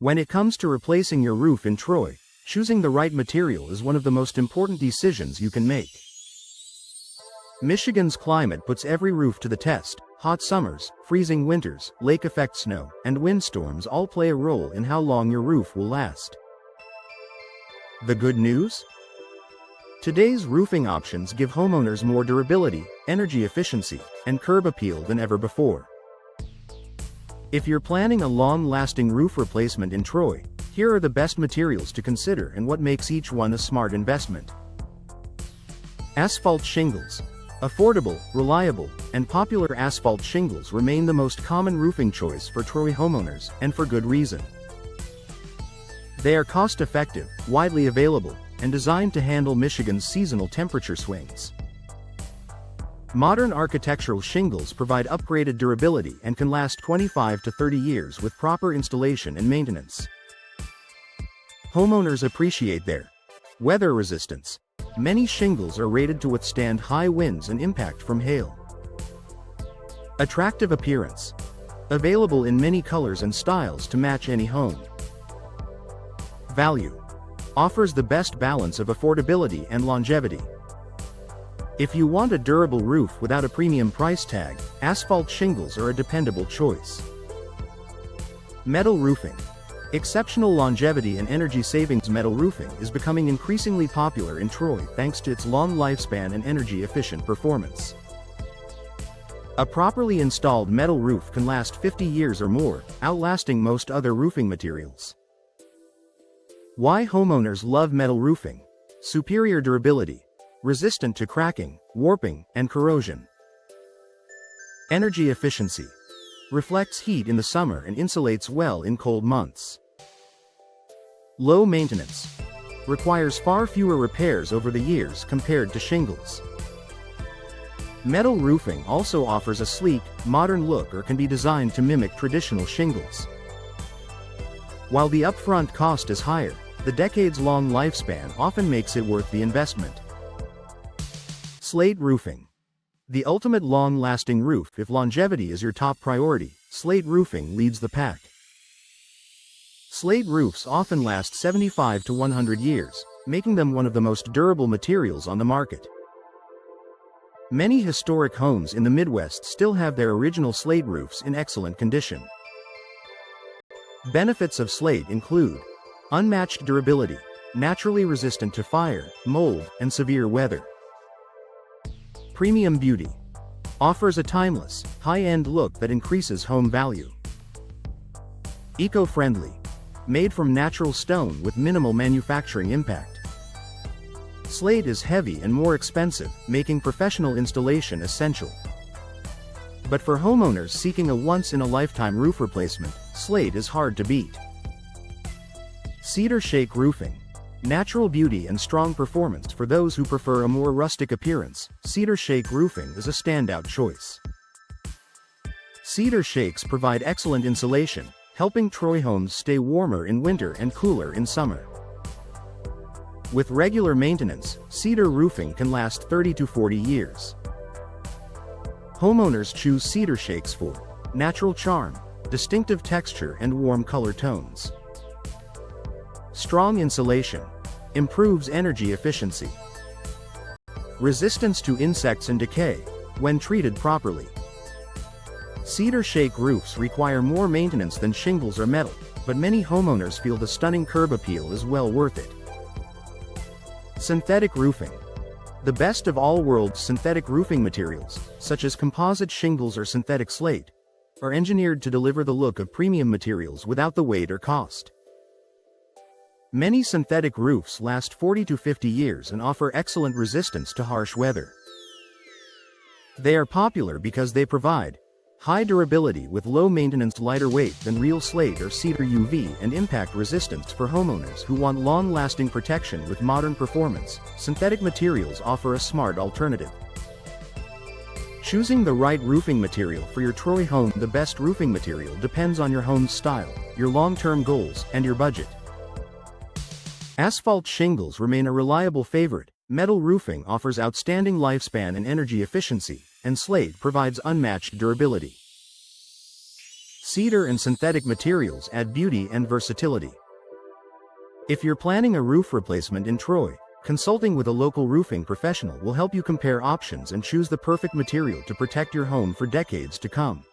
When it comes to replacing your roof in Troy, choosing the right material is one of the most important decisions you can make. Michigan's climate puts every roof to the test. Hot summers, freezing winters, lake effect snow, and windstorms all play a role in how long your roof will last. The good news? Today's roofing options give homeowners more durability, energy efficiency, and curb appeal than ever before. If you're planning a long-lasting roof replacement in Troy, here are the best materials to consider and what makes each one a smart investment. Asphalt shingles. Affordable, reliable, and popular asphalt shingles remain the most common roofing choice for Troy homeowners, and for good reason. They are cost-effective, widely available, and designed to handle Michigan's seasonal temperature swings. Modern architectural shingles provide upgraded durability and can last 25 to 30 years with proper installation and maintenance. Homeowners appreciate their weather resistance. Many shingles are rated to withstand high winds and impact from hail. Attractive appearance. Available in many colors and styles to match any home. Value. Offers the best balance of affordability and longevity. If you want a durable roof without a premium price tag, asphalt shingles are a dependable choice. Metal roofing. Exceptional longevity and energy savings. Metal roofing is becoming increasingly popular in Troy thanks to its long lifespan and energy-efficient performance. A properly installed metal roof can last 50 years or more, outlasting most other roofing materials. Why homeowners love metal roofing? Superior durability. Resistant to cracking, warping, and corrosion. Energy efficiency. Reflects heat in the summer and insulates well in cold months. Low maintenance. Requires far fewer repairs over the years compared to shingles. Metal roofing also offers a sleek, modern look or can be designed to mimic traditional shingles. While the upfront cost is higher, the decades-long lifespan often makes it worth the investment. Slate roofing. The ultimate long-lasting roof. If longevity is your top priority, slate roofing leads the pack. Slate roofs often last 75 to 100 years, making them one of the most durable materials on the market. Many historic homes in the Midwest still have their original slate roofs in excellent condition. Benefits of slate include unmatched durability, naturally resistant to fire, mold, and severe weather. Premium beauty. Offers a timeless, high-end look that increases home value. Eco-friendly. Made from natural stone with minimal manufacturing impact. Slate is heavy and more expensive, making professional installation essential. But for homeowners seeking a once-in-a-lifetime roof replacement, slate is hard to beat. Cedar shake roofing. Natural beauty and strong performance. For those who prefer a more rustic appearance, cedar shake roofing is a standout choice. Cedar shakes provide excellent insulation, helping Troy homes stay warmer in winter and cooler in summer. With regular maintenance, cedar roofing can last 30 to 40 years. Homeowners choose cedar shakes for natural charm, distinctive texture, and warm color tones. Strong insulation. Improves energy efficiency. Resistance to insects and decay, when treated properly. Cedar shake roofs require more maintenance than shingles or metal, but many homeowners feel the stunning curb appeal is well worth it. Synthetic roofing. The best of all worlds. Synthetic roofing materials, such as composite shingles or synthetic slate, are engineered to deliver the look of premium materials without the weight or cost. Many synthetic roofs last 40 to 50 years and offer excellent resistance to harsh weather. They are popular because they provide high durability with low maintenance, lighter weight than real slate or cedar, UV and impact resistance. For homeowners who want long-lasting protection with modern performance, synthetic materials offer a smart alternative. Choosing the right roofing material for your Troy home. The best roofing material depends on your home's style, your long-term goals, and your budget. Asphalt shingles remain a reliable favorite, metal roofing offers outstanding lifespan and energy efficiency, and slate provides unmatched durability. Cedar and synthetic materials add beauty and versatility. If you're planning a roof replacement in Troy, consulting with a local roofing professional will help you compare options and choose the perfect material to protect your home for decades to come.